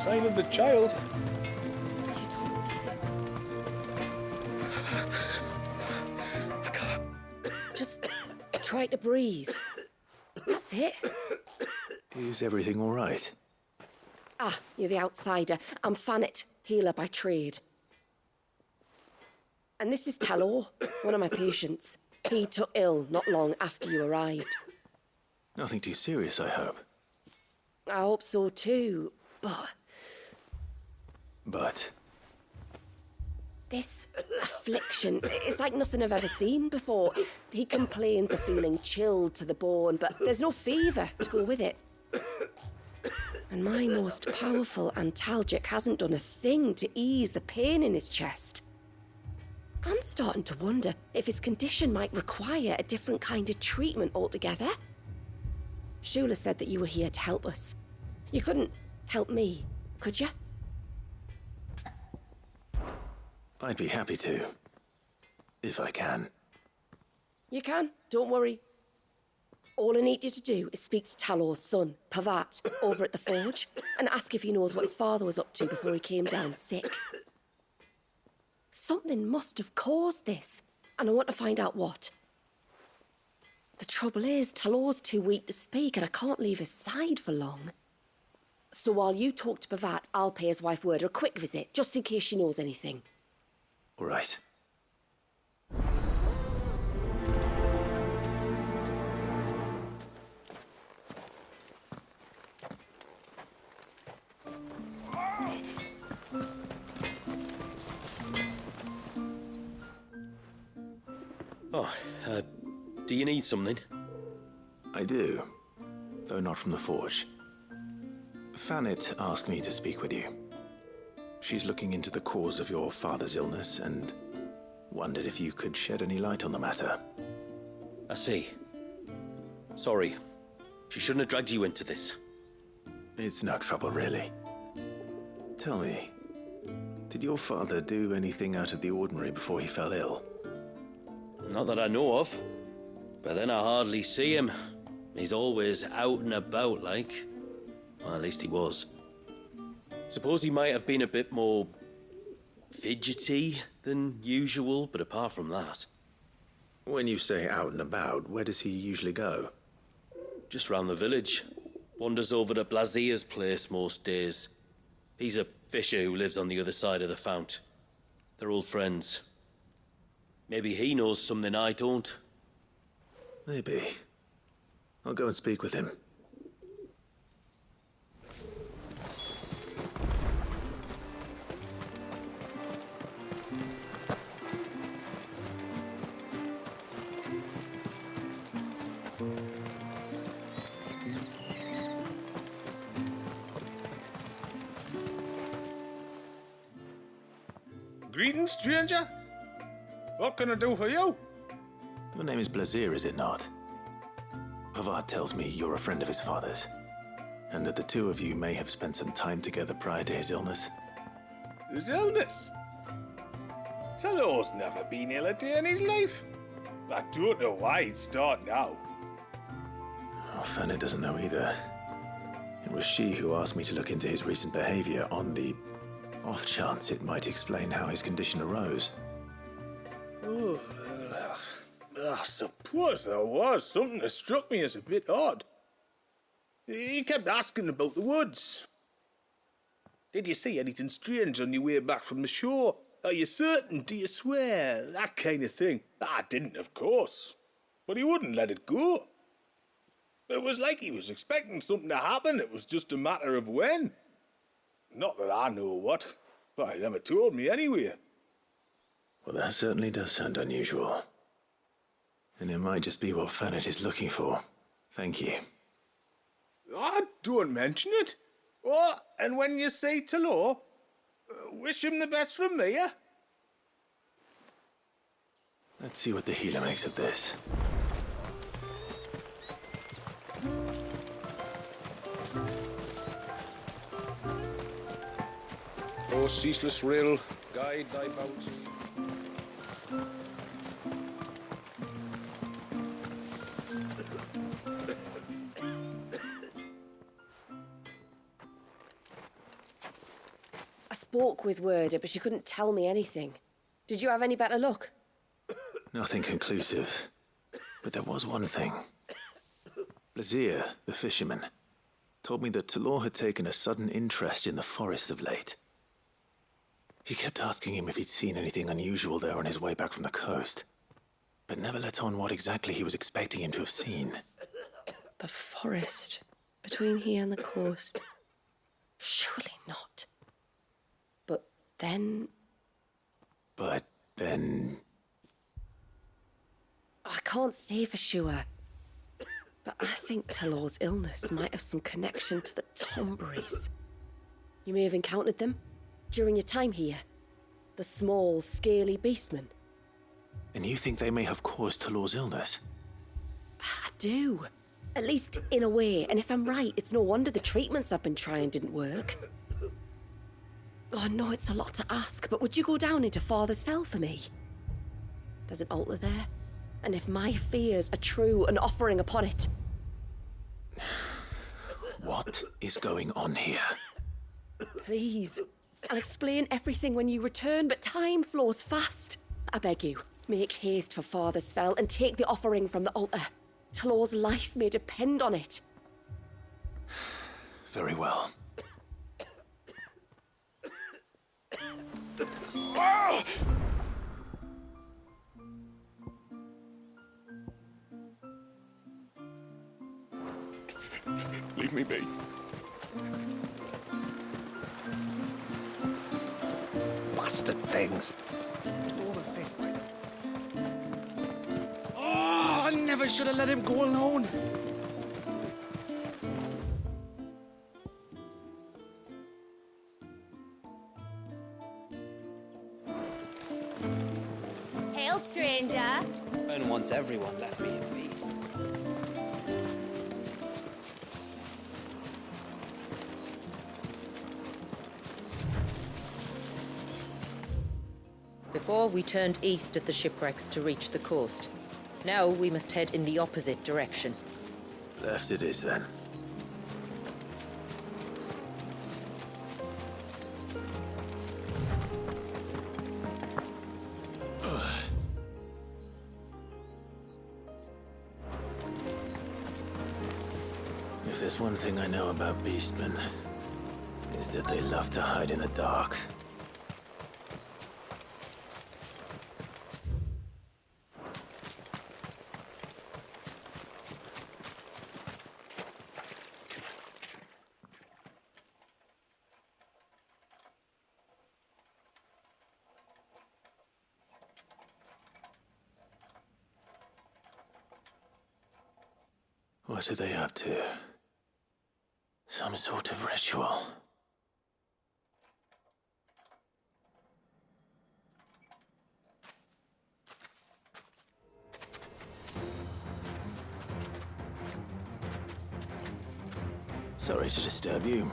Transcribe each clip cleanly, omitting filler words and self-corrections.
sign of the child. Just try to breathe. That's it. Is everything all right? Ah, you're the outsider. I'm Fannet, healer by trade. And this is Talor, one of my patients. He took ill not long after you arrived. Nothing too serious, I hope. I hope so too, But? This affliction, it's like nothing I've ever seen before. He complains of feeling chilled to the bone, but there's no fever to go with it. And my most powerful antalgic hasn't done a thing to ease the pain in his chest. I'm starting to wonder if his condition might require a different kind of treatment altogether. Shula said that you were here to help us. You couldn't help me, could you? I'd be happy to. If I can. You can, don't worry. All I need you to do is speak to Talor's son, Pavat, over at the forge, and ask if he knows what his father was up to before he came down sick. Something must have caused this, and I want to find out what. The trouble is, Talor's too weak to speak, and I can't leave his side for long. So while you talk to Pavat, I'll pay his wife word a quick visit, just in case she knows anything. All right. Do you need something? I do, though not from the forge. Fannet asked me to speak with you. She's looking into the cause of your father's illness and wondered if you could shed any light on the matter. I see. Sorry. She shouldn't have dragged you into this. It's no trouble, really. Tell me, did your father do anything out of the ordinary before he fell ill? Not that I know of. But then I hardly see him. He's always out and about, like. Well, at least he was. Suppose he might have been a bit more fidgety than usual, but apart from that... When you say out and about, where does he usually go? Just round the village. Wanders over to Blazier's place most days. He's a fisher who lives on the other side of the fount. They're old friends. Maybe he knows something I don't. Maybe. I'll go and speak with him. Greetings, stranger. What can I do for you? Your name is Blazier, is it not? Pavat tells me you're a friend of his father's, and that the two of you may have spent some time together prior to his illness. His illness? Talor's never been ill a day in his life. I don't know why he'd start now. Oh, Fanny doesn't know either. It was she who asked me to look into his recent behavior on the off chance it might explain how his condition arose. Oh, I suppose there was something that struck me as a bit odd. He kept asking about the woods. Did you see anything strange on your way back from the shore? Are you certain? Do you swear? That kind of thing. I didn't, of course. But he wouldn't let it go. It was like he was expecting something to happen. It was just a matter of when. Not that I know what, but he never told me anyway. Well, that certainly does sound unusual. And it might just be what Fannet is looking for. Thank you. Ah, don't mention it. Oh, and when you say Talor, wish him the best from me, eh? Let's see what the healer makes of this. O ceaseless rill, guide thy bounty. spoke with Werder, but she couldn't tell me anything. Did you have any better luck? Nothing conclusive. But there was one thing. Blazir, the fisherman, told me that Talor had taken a sudden interest in the forest of late. He kept asking him if he'd seen anything unusual there on his way back from the coast, but never let on what exactly he was expecting him to have seen. The forest between here and the coast. Surely not. But then... I can't say for sure. But I think Talor's illness might have some connection to the Tomberries. You may have encountered them during your time here. The small, scaly beastmen. And you think they may have caused Talor's illness? I do. At least in a way. And if I'm right, it's no wonder the treatments I've been trying didn't work. Oh, I know it's a lot to ask, but would you go down into Father's Fell for me? There's an altar there. And if my fears are true, an offering upon it. What is going on here? Please. I'll explain everything when you return, but time flows fast. I beg you, make haste for Father's Fell and take the offering from the altar. Talor's life may depend on it. Very well. Leave me be. Bastard things. Oh, I never should have let him go alone. Hail, stranger. And once everyone left me in peace. Before, we turned east at the shipwrecks to reach the coast. Now we must head in the opposite direction. Left it is, then. If there's one thing I know about beastmen, is that they love to hide in the dark. What are they up to? Some sort of ritual. Sorry to disturb you.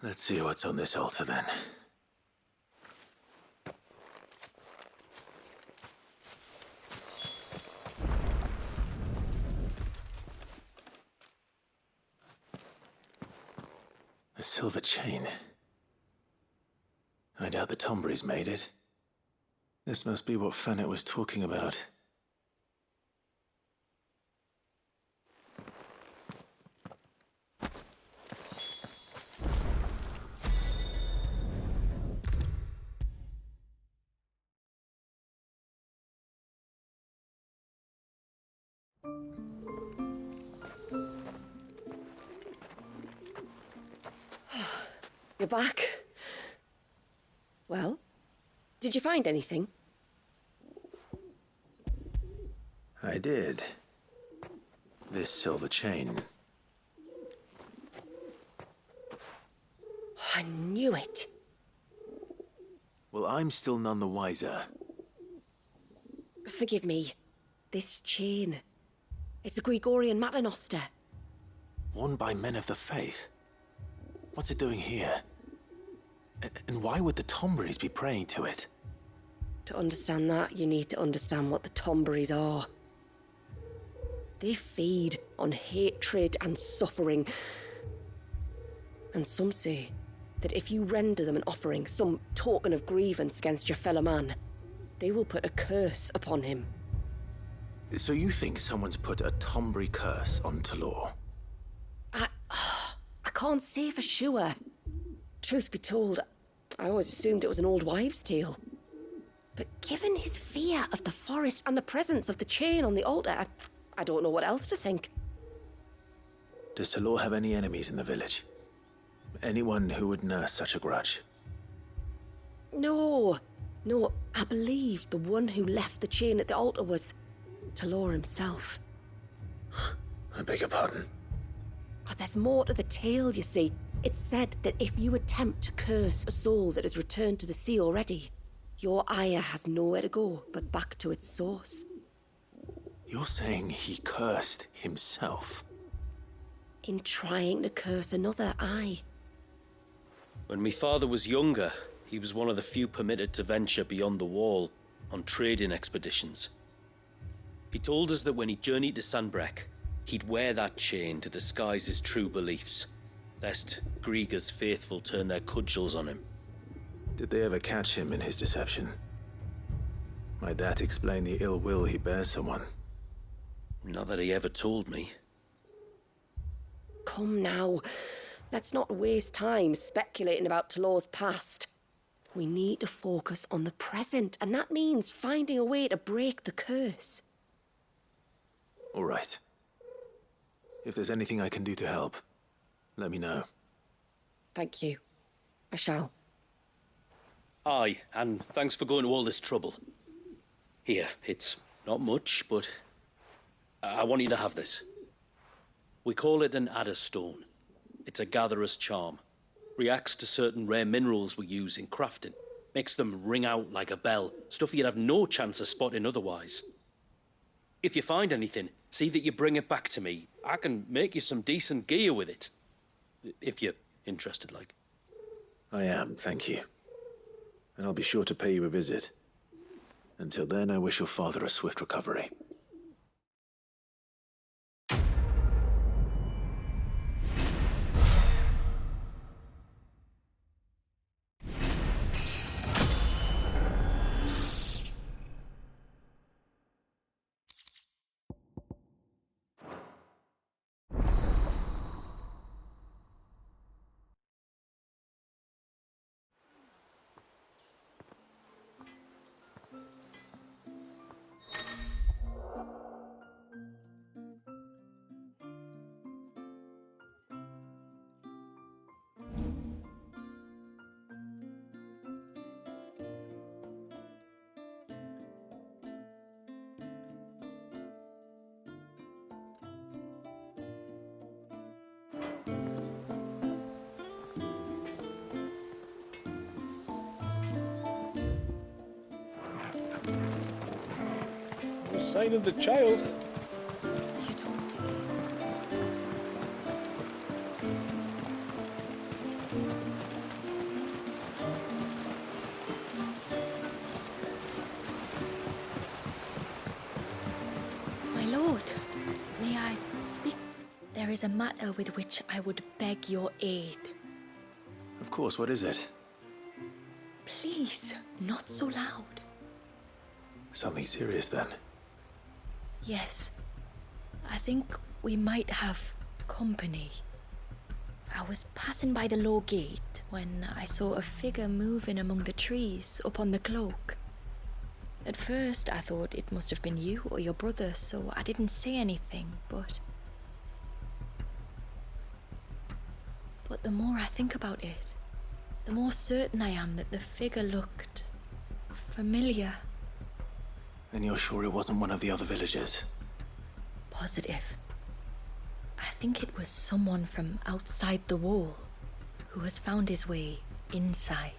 Let's see what's on this altar, then. A silver chain. I doubt the Tomberries made it. This must be what Fannet was talking about. You're back. Well, did you find anything? I did. This silver chain. I knew it. Well, I'm still none the wiser. Forgive me. This chain. It's a Gregorian Maternoster. Worn by men of the faith. What's it doing here? And why would the Tomberries be praying to it? To understand that, you need to understand what the Tomberries are. They feed on hatred and suffering. And some say that if you render them an offering, some token of grievance against your fellow man, they will put a curse upon him. So you think someone's put a Tomberry curse on Talor? I can't say for sure. Truth be told, I always assumed it was an old wives' tale. But given his fear of the forest and the presence of the chain on the altar, I don't know what else to think. Does Talor have any enemies in the village? Anyone who would nurse such a grudge? No, I believe the one who left the chain at the altar was Talor himself. I beg your pardon? But there's more to the tale, you see. It's said that if you attempt to curse a soul that has returned to the sea already, your ire has nowhere to go but back to its source. You're saying he cursed himself? In trying to curse another, aye. When my father was younger, he was one of the few permitted to venture beyond the wall on trading expeditions. He told us that when he journeyed to Sanbreque, he'd wear that chain to disguise his true beliefs, lest Griega's faithful turn their cudgels on him. Did they ever catch him in his deception? Might that explain the ill will he bears someone? Not that he ever told me. Come now, let's not waste time speculating about Talor's past. We need to focus on the present, and that means finding a way to break the curse. All right. If there's anything I can do to help, let me know. Thank you. I shall. Aye, and thanks for going to all this trouble. Here, it's not much, but I want you to have this. We call it an adder stone. It's a gatherer's charm. Reacts to certain rare minerals we use in crafting. Makes them ring out like a bell, stuff you'd have no chance of spotting otherwise. If you find anything, see that you bring it back to me. I can make you some decent gear with it. If you're interested, like. I am, thank you. And I'll be sure to pay you a visit. Until then, I wish your father a swift recovery. No sign of the child. You don't My lord, may I speak? There is a matter with which I would beg your aid. Of course, what is it? Please, not so loud. Something serious then? Yes. I think we might have company. I was passing by the low gate when I saw a figure moving among the trees up on the cloak. At first, I thought it must have been you or your brother, so I didn't say anything, but the more I think about it, the more certain I am that the figure looked familiar. Then you're sure it wasn't one of the other villagers? Positive. I think it was someone from outside the wall who has found his way inside.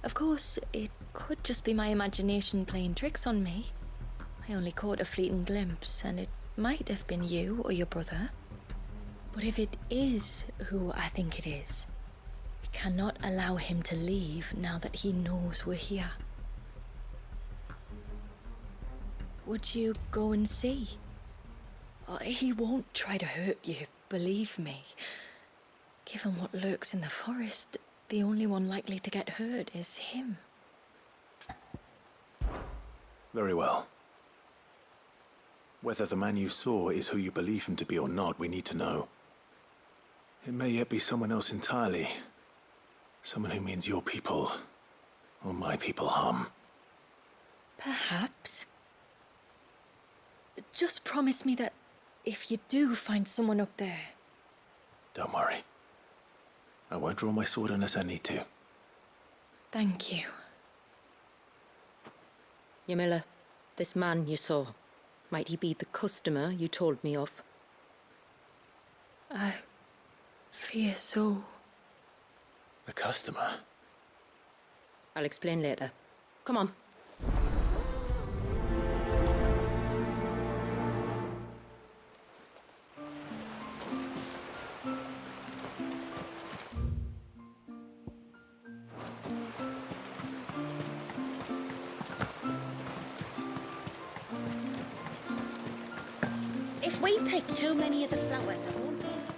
Of course, it could just be my imagination playing tricks on me. I only caught a fleeting glimpse, and it might have been you or your brother. But if it is who I think it is, we cannot allow him to leave now that he knows we're here. Would you go and see? Oh, he won't try to hurt you, believe me. Given what lurks in the forest, the only one likely to get hurt is him. Very well. Whether the man you saw is who you believe him to be or not, we need to know. It may yet be someone else entirely. Someone who means your people, or my people, harm. Perhaps. Just promise me that if you do find someone up there... Don't worry. I won't draw my sword unless I need to. Thank you. Yamila, this man you saw, might he be the customer you told me of? I fear so. The customer? I'll explain later. Come on. If we pick too many of the flowers, there won't be enough.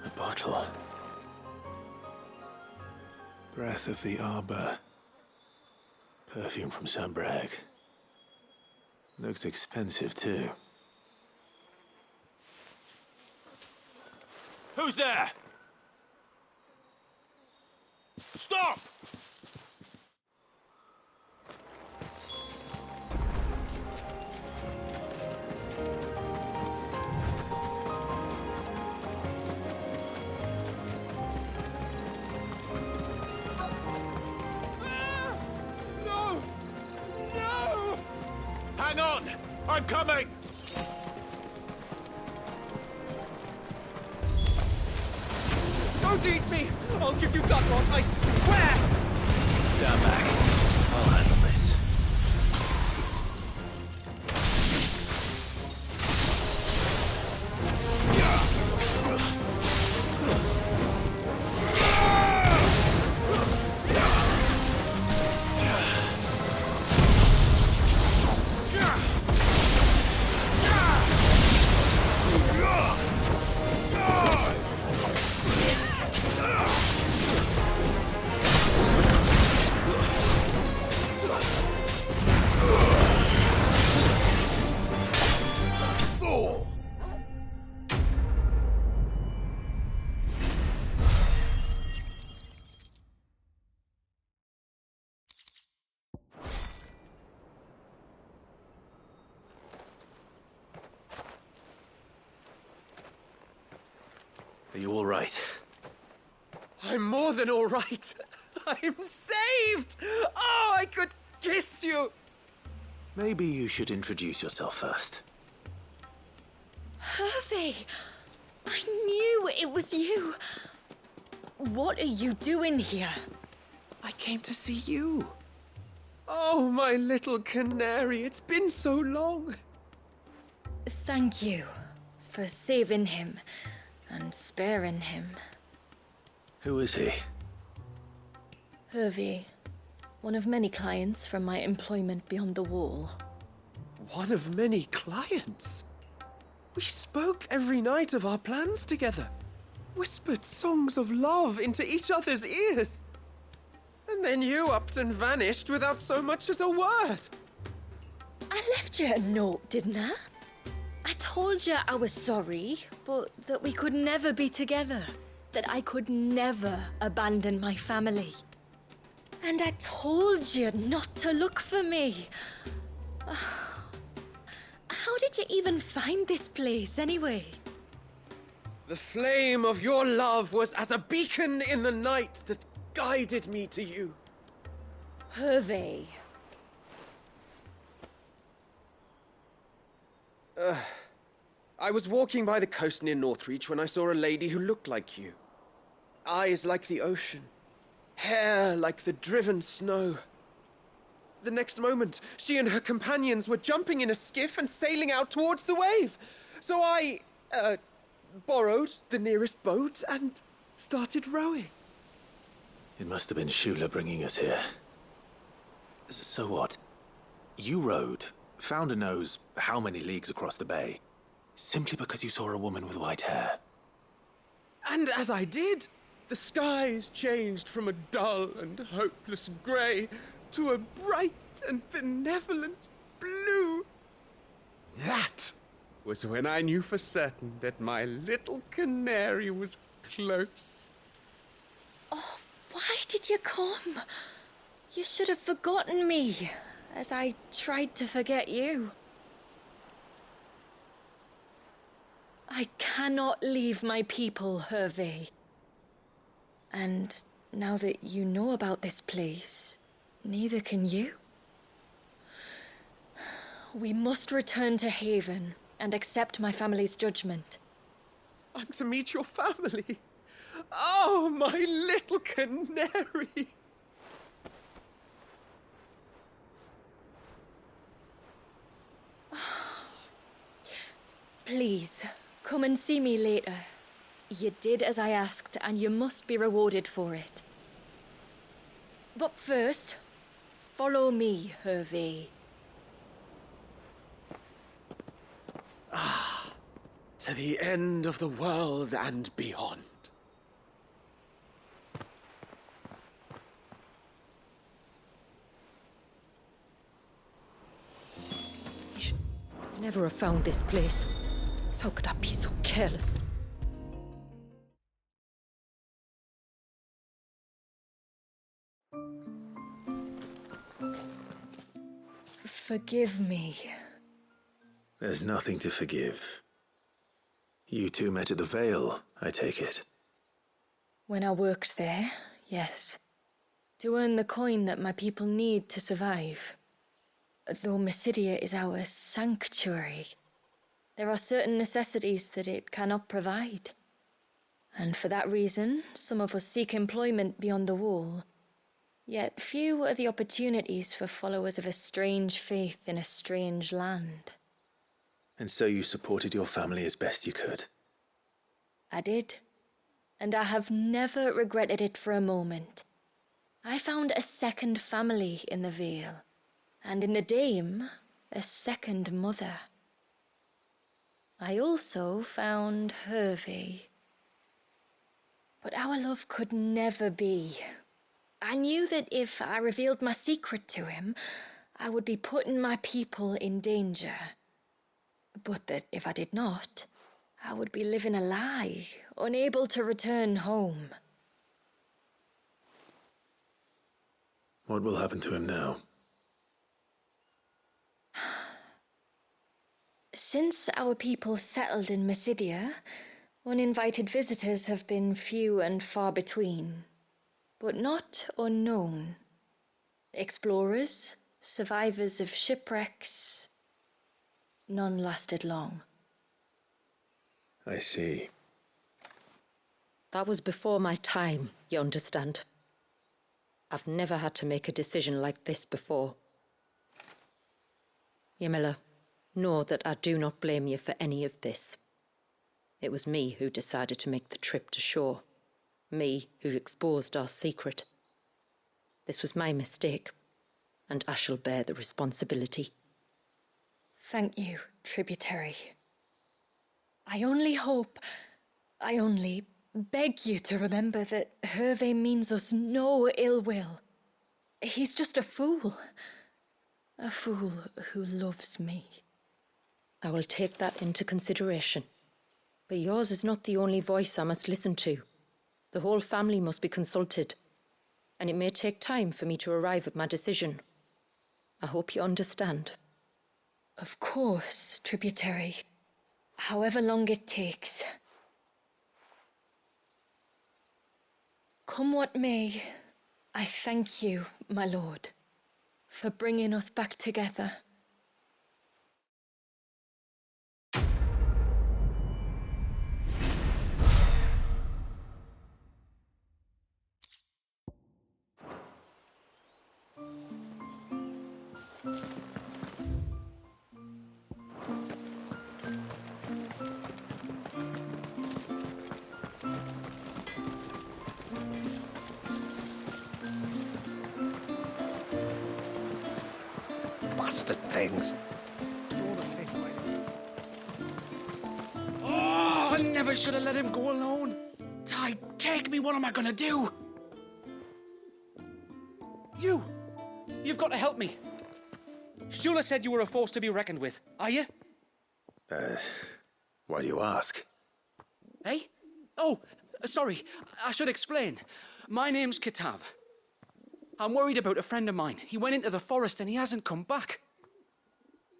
A bottle. Breath of the arbor. Perfume from Sunbrag. Looks expensive, too. Who's there? Stop! No! No! Hang on! I'm coming! Don't eat me! I'll give you gut rot, I swear! Stand back. I'll handle this. Are you all right? I'm more than all right. I'm saved! Oh, I could kiss you! Maybe you should introduce yourself first. Hervey! I knew it was you. What are you doing here? I came to see you. Oh, my little canary, it's been so long. Thank you for saving him and sparing him. Who is he? Hervey, one of many clients from my employment beyond the wall. One of many clients? We spoke every night of our plans together. Whispered songs of love into each other's ears. And then you upped and vanished without so much as a word. I left you a note, didn't I? I told you I was sorry, but that we could never be together. That I could never abandon my family. And I told you not to look for me. How did you even find this place, anyway? The flame of your love was as a beacon in the night that guided me to you. Hervey. I was walking by the coast near Northreach when I saw a lady who looked like you. Eyes like the ocean. Hair like the driven snow. The next moment, she and her companions were jumping in a skiff and sailing out towards the wave. So I, borrowed the nearest boat and started rowing. It must have been Shula bringing us here. So what? You rowed, found a nose how many leagues across the bay, simply because you saw a woman with white hair. And as I did, the skies changed from a dull and hopeless grey to a bright and benevolent blue. That was when I knew for certain that my little canary was close. Oh, why did you come? You should have forgotten me, as I tried to forget you. I cannot leave my people, Hervey. And now that you know about this place, neither can you. We must return to Haven and accept my family's judgment. I'm to meet your family. Oh, my little canary. Please, come and see me later. You did as I asked, and you must be rewarded for it. But first, follow me, Hervey. To the end of the world and beyond. Never have found this place. How could I be so careless? Forgive me. There's nothing to forgive. You two met at the Vale, I take it. When I worked there, yes. To earn the coin that my people need to survive. Though Mysidia is our sanctuary, there are certain necessities that it cannot provide. And for that reason, some of us seek employment beyond the wall. Yet few are the opportunities for followers of a strange faith in a strange land. And so you supported your family as best you could? I did. And I have never regretted it for a moment. I found a second family in the Vale. And in the Dame, a second mother. I also found Hervey. But our love could never be. I knew that if I revealed my secret to him, I would be putting my people in danger. But that if I did not, I would be living a lie, unable to return home. What will happen to him now? Since our people settled in Mysidia, Uninvited visitors have been few and far between, but not unknown. Explorers, survivors of shipwrecks, none lasted long. I see. That was before my time, you understand. I've never had to make a decision like this before. Yamila, know that I do not blame you for any of this. It was me who decided to make the trip to shore. Me who exposed our secret. This was my mistake, and I shall bear the responsibility. Thank you, tributary. I only beg you to remember that Hervé means us no ill will. He's just a fool. A fool who loves me. I will take that into consideration. But yours is not the only voice I must listen to. The whole family must be consulted, and it may take time for me to arrive at my decision. I hope you understand. Of course, tributary. However long it takes. Come what may, I thank you, my lord, for bringing us back together. Bastard things. Throw the thing away. Oh, I never should have let him go alone. Ty, take me. What am I gonna do? You've got to help me. Shula said you were a force to be reckoned with. Are you? Why do you ask? Eh? Oh, sorry. I should explain. My name's Kitav. I'm worried about a friend of mine. He went into the forest and he hasn't come back.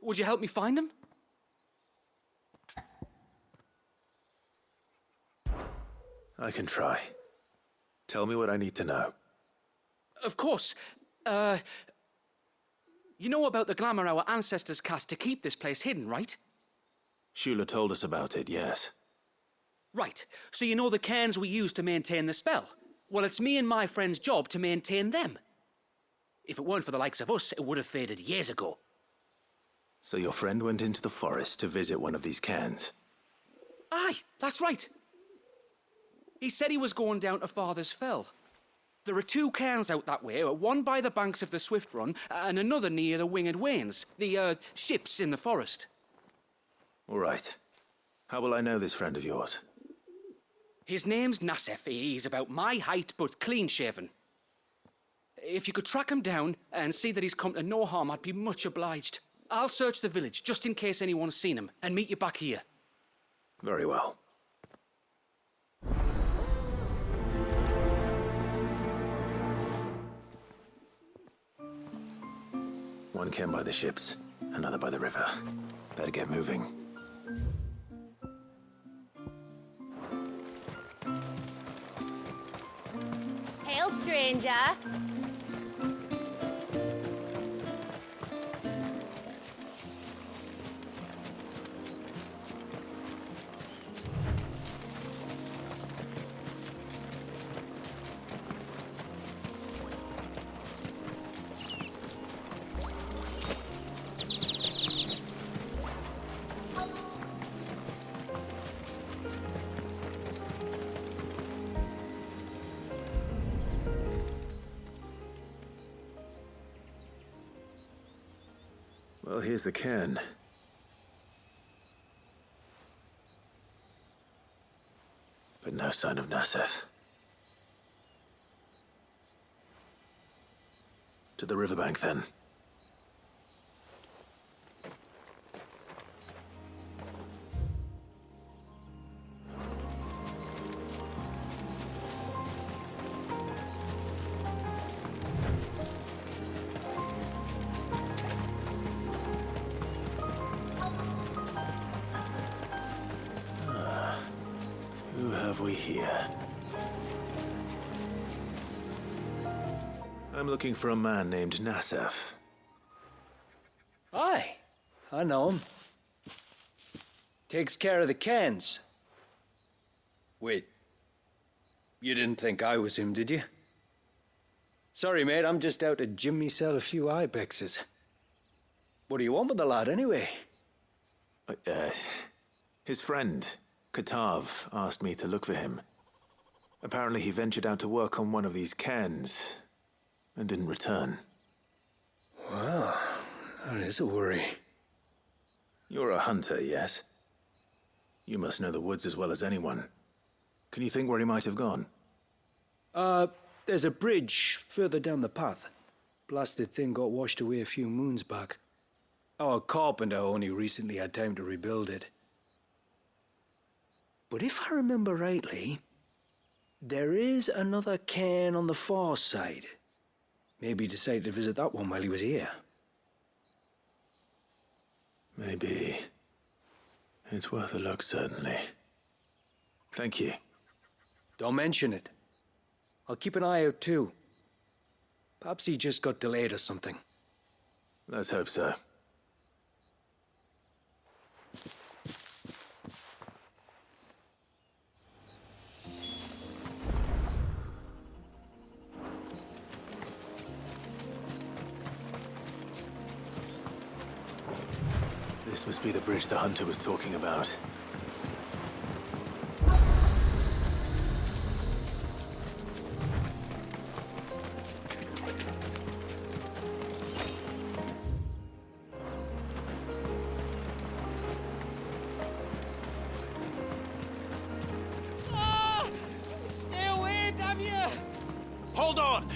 Would you help me find him? I can try. Tell me what I need to know. Of course. You know about the glamour our ancestors cast to keep this place hidden, right? Shula told us about it, yes. Right. So you know the cairns we use to maintain the spell? Well, it's me and my friend's job to maintain them. If it weren't for the likes of us, it would have faded years ago. So your friend went into the forest to visit one of these cairns? Aye, that's right. He said he was going down to Father's Fell. There are 2 cairns out that way, one by the banks of the Swift Run, and another near the Winged Wains, the ships in the forest. All right. How will I know this friend of yours? His name's Nassef. He's about my height, but clean-shaven. If you could track him down and see that he's come to no harm, I'd be much obliged. I'll search the village, just in case anyone's seen him, and meet you back here. Very well. One cairn by the ships, another by the river. Better get moving. Hail, stranger. Well, here's the cairn. But no sign of Nassef. To the riverbank, then. have we here? I'm looking for a man named Nassef. Aye, I know him. Takes care of the cans. Wait, you didn't think I was him, did you? Sorry, mate, I'm just out to gym myself a few ibexes. What do you want with the lad, anyway? His friend, Katav, asked me to look for him. Apparently he ventured out to work on one of these cairns and didn't return. Well, that is a worry. You're a hunter, yes? You must know the woods as well as anyone. Can you think where he might have gone? There's a bridge further down the path. Blasted thing got washed away a few moons back. Our carpenter only recently had time to rebuild it. But if I remember rightly, there is another cairn on the far side. Maybe he decided to visit that one while he was here. Maybe. It's worth a look, certainly. Thank you. Don't mention it. I'll keep an eye out too. Perhaps he just got delayed or something. Let's hope so. This must be the bridge the hunter was talking about. Stay away, damn you! Hold on!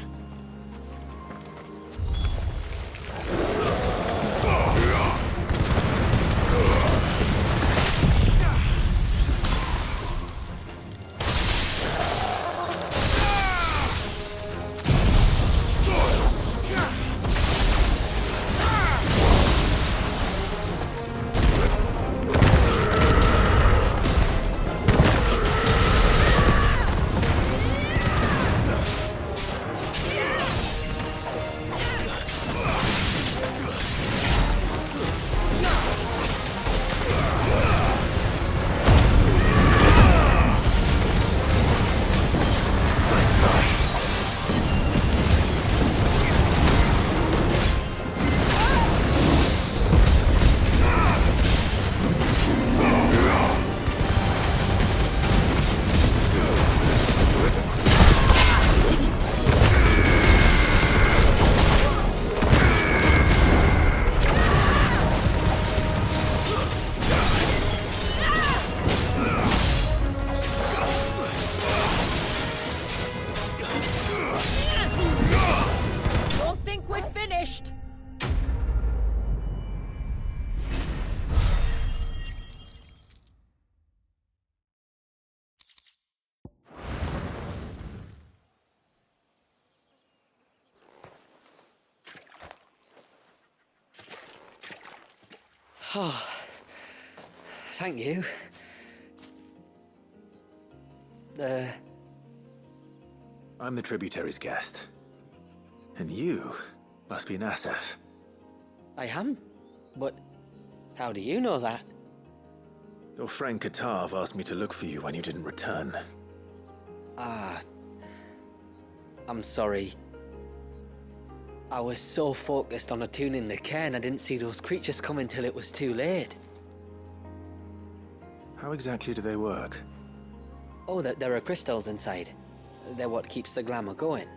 Don't think we're finished! Oh, thank you. I'm the tributary's guest. And you must be Nassef. I am? But how do you know that? Your friend Katav asked me to look for you when you didn't return. I'm sorry. I was so focused on attuning the cairn, I didn't see those creatures come until it was too late. How exactly do they work? Oh, there are crystals inside. They're what keeps the glamour going.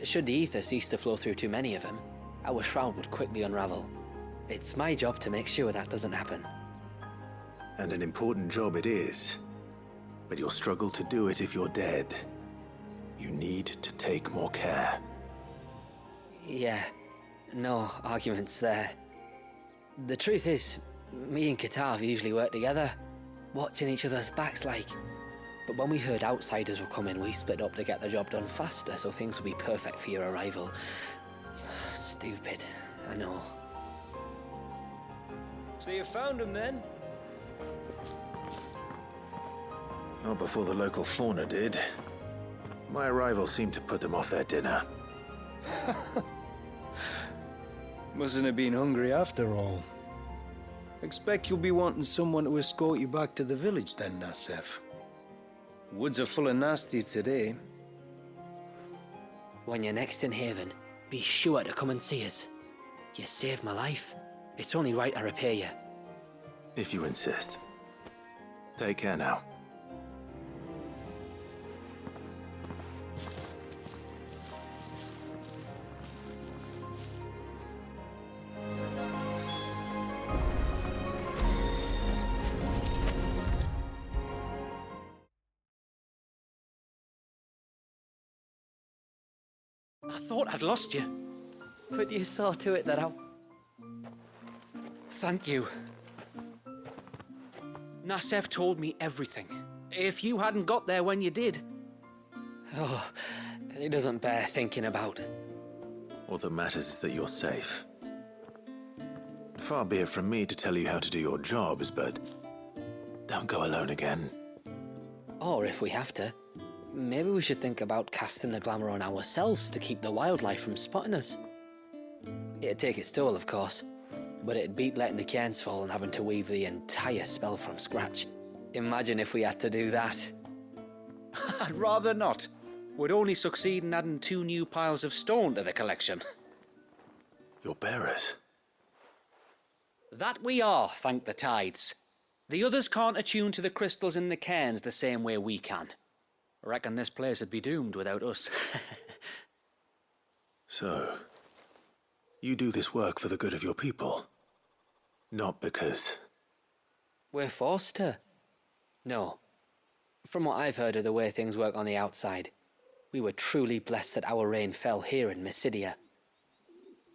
Should the ether cease to flow through too many of them, our shroud would quickly unravel. It's my job to make sure that doesn't happen. And an important job it is. But you'll struggle to do it if you're dead. You need to take more care. Yeah, no arguments there. The truth is, me and Katav usually work together, watching each other's backs like. But when we heard outsiders were coming, we split up to get the job done faster, so things would be perfect for your arrival. Stupid, I know. So you found him then? Not before the local fauna did. My arrival seemed to put them off their dinner. Mustn't have been hungry after all. Expect you'll be wanting someone to escort you back to the village then, Nassef. Woods are full of nasties today. When you're next in Haven, be sure to come and see us. You saved my life. It's only right I repay you. If you insist. Take care now. I thought I'd lost you. But you saw to it that Thank you. Nassef told me everything. If you hadn't got there when you did... Oh, it doesn't bear thinking about. All that matters is that you're safe. Far be it from me to tell you how to do your jobs, but don't go alone again. Or if we have to, maybe we should think about casting the glamour on ourselves to keep the wildlife from spotting us. It'd take its toll, of course, but it'd beat letting the cairns fall and having to weave the entire spell from scratch. Imagine if we had to do that. I'd rather not. Would only succeed in adding 2 new piles of stone to the collection. Your bearers? That we are, thank the tides. The others can't attune to the crystals in the cairns the same way we can. Reckon this place would be doomed without us. So, you do this work for the good of your people? Not because... We're forced to. No. From what I've heard of the way things work on the outside, we were truly blessed that our rain fell here in Mysidia.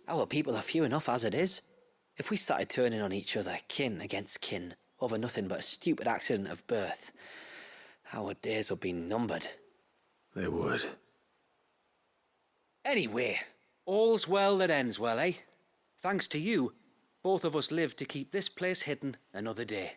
Our people are few enough as it is. If we started turning on each other, kin against kin, over nothing but a stupid accident of birth, our days would be numbered. They would. Anyway, all's well that ends well, eh? Thanks to you, both of us lived to keep this place hidden another day.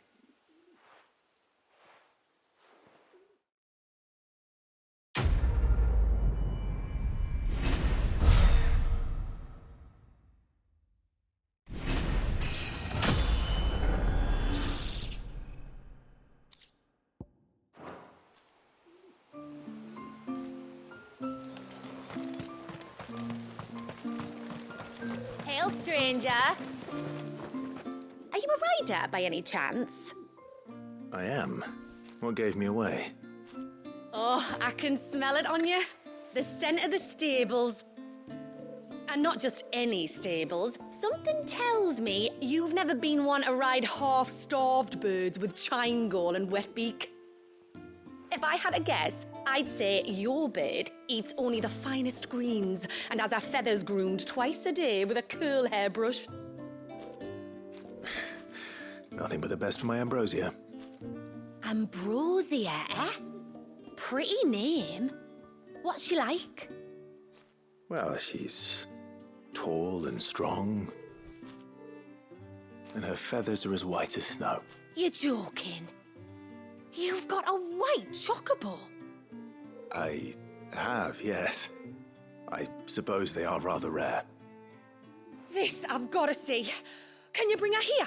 Hail, stranger. Are you a rider by any chance? I am. What gave me away? Oh, I can smell it on you. The scent of the stables. And not just any stables. Something tells me you've never been one to ride half-starved birds with chine-gall and wet beak. If I had a guess, I'd say your bird eats only the finest greens and has her feathers groomed twice a day with a curl hairbrush. Nothing but the best for my ambrosia. Ambrosia, eh? Pretty name. What's she like? Well, she's tall and strong. And her feathers are as white as snow. You're joking. You've got a white chocobo. I have, yes. I suppose they are rather rare. This I've got to see. Can you bring her here?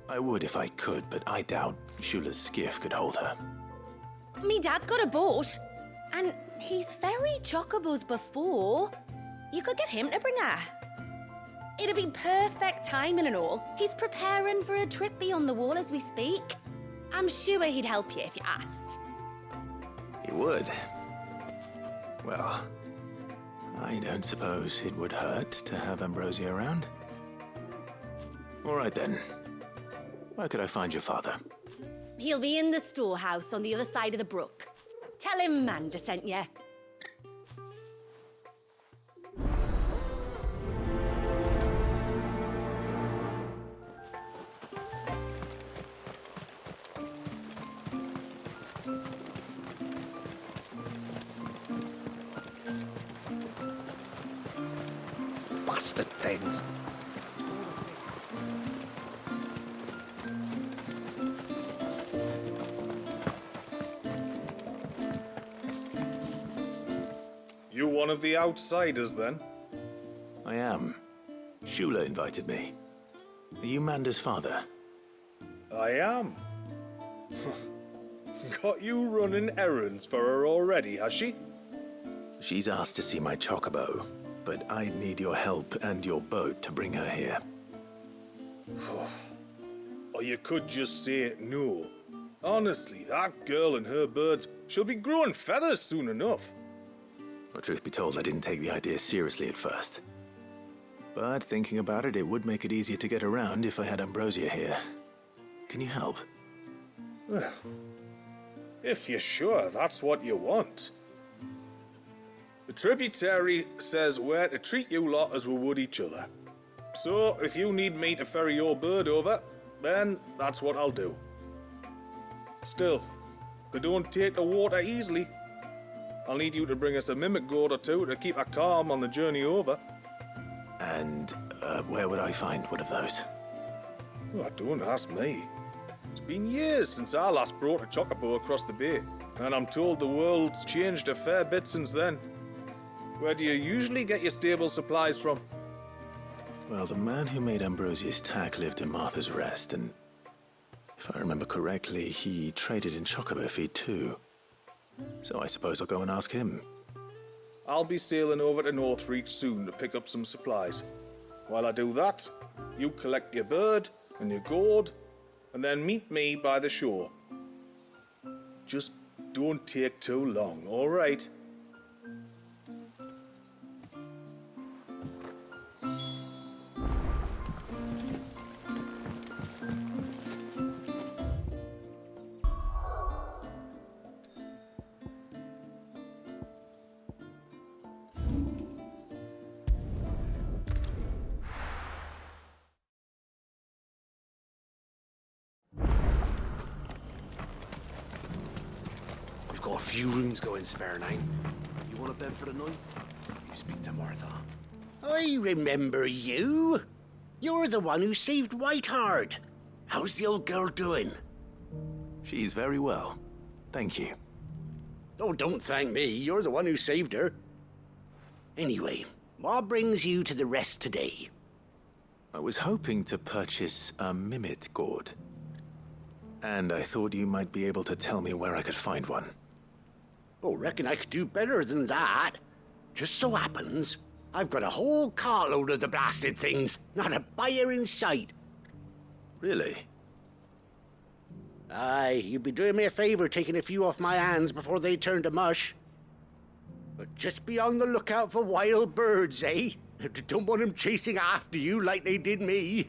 I would if I could, but I doubt Shula's skiff could hold her. Me dad's got a boat. And he's ferried chocobos before. You could get him to bring her. It'd be perfect timing and all. He's preparing for a trip beyond the wall as we speak. I'm sure he'd help you if you asked. He would. Well, I don't suppose it would hurt to have Ambrosia around. All right then. Where could I find your father? He'll be in the storehouse on the other side of the brook. Tell him Manda sent you. Bastard things. You one of the outsiders, then? I am. Shula invited me. Are you Manda's father? I am. Got you running errands for her already, has she? She's asked to see my chocobo, but I'd need your help and your boat to bring her here. Or you could just say no. Honestly, that girl and her birds, she'll be growing feathers soon enough. Well, truth be told, I didn't take the idea seriously at first. But thinking about it, it would make it easier to get around if I had Ambrosia here. Can you help? Well, if you're sure that's what you want. The tributary says we're to treat you lot as we would each other. So, if you need me to ferry your bird over, then that's what I'll do. Still, they don't take the water easily. I'll need you to bring us a mimic gourd or two to keep her calm on the journey over. And where would I find one of those? Oh, don't ask me. It's been years since I last brought a chocobo across the bay, and I'm told the world's changed a fair bit since then. Where do you usually get your stable supplies from? Well, the man who made Ambrosia's tack lived in Martha's Rest, and if I remember correctly, he traded in chocobo feed too. So I suppose I'll go and ask him. I'll be sailing over to Northreach soon to pick up some supplies. While I do that, you collect your bird and your gourd, and then meet me by the shore. Just don't take too long, all right? Got a few rooms going spare now. You want a bed for the night? You speak to Martha. I remember you. You're the one who saved Whiteheart. How's the old girl doing? She's very well. Thank you. Oh, don't thank me. You're the one who saved her. Anyway, what brings you to the rest today? I was hoping to purchase a mimit gourd. And I thought you might be able to tell me where I could find one. Oh, reckon I could do better than that. Just so happens, I've got a whole carload of the blasted things. Not a buyer in sight. Really? Aye, you'd be doing me a favor taking a few off my hands before they turn to mush. But just be on the lookout for wild birds, eh? Don't want them chasing after you like they did me.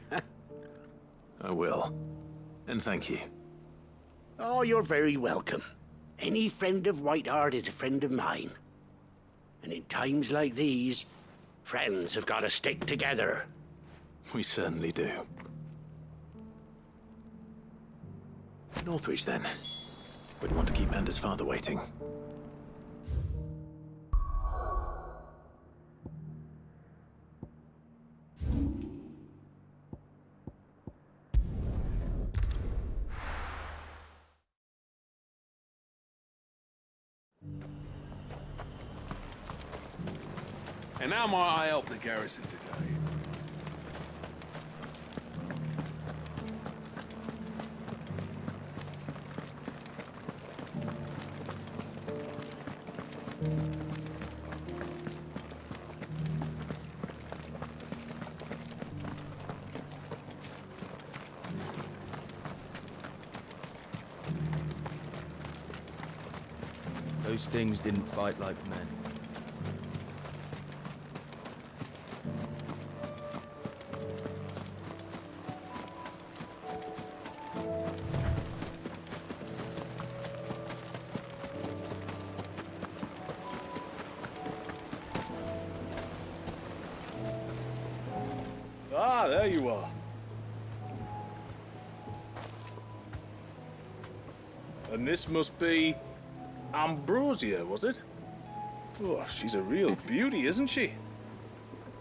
I will. And thank you. Oh, you're very welcome. Any friend of Whiteheart is a friend of mine. And in times like these, friends have got to stick together. We certainly do. Northreach, then. Wouldn't want to keep Manda's father waiting. And how might I help the garrison today? Those things didn't fight like men. Ah, there you are. And this must be Ambrosia, was it? Oh, she's a real beauty, isn't she?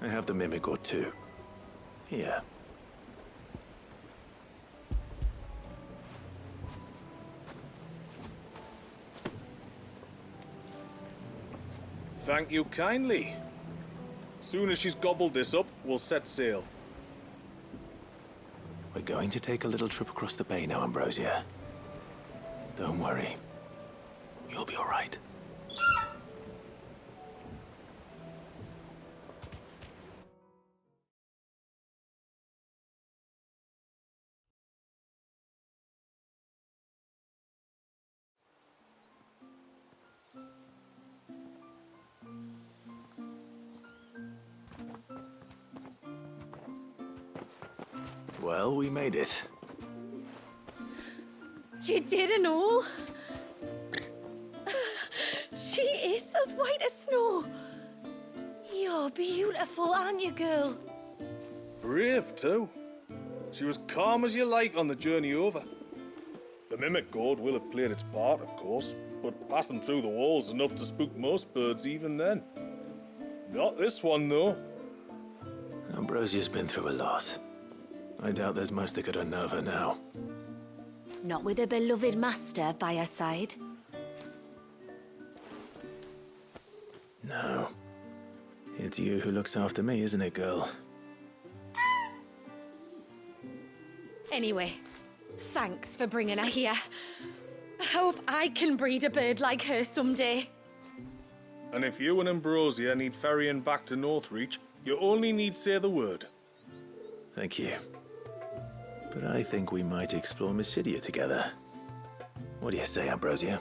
I have the mimic or two. Here. Thank you kindly. Soon as she's gobbled this up, we'll set sail. We're going to take a little trip across the bay now, Ambrosia. Don't worry. You'll be all right. Well, we made it. You did and all. She is as white as snow. You're beautiful, aren't you, girl? Brave, too. She was calm as you like on the journey over. The mimic gourd will have played its part, of course, but passing through the walls enough to spook most birds even then. Not this one, though. Ambrosia's been through a lot. I doubt there's much that could unnerve her now. Not with a beloved master by her side. No. It's you who looks after me, isn't it, girl? Anyway, thanks for bringing her here. I hope I can breed a bird like her someday. And if you and Ambrosia need ferrying back to Northreach, you only need say the word. Thank you. But I think we might explore Mysidia together. What do you say, Ambrosia?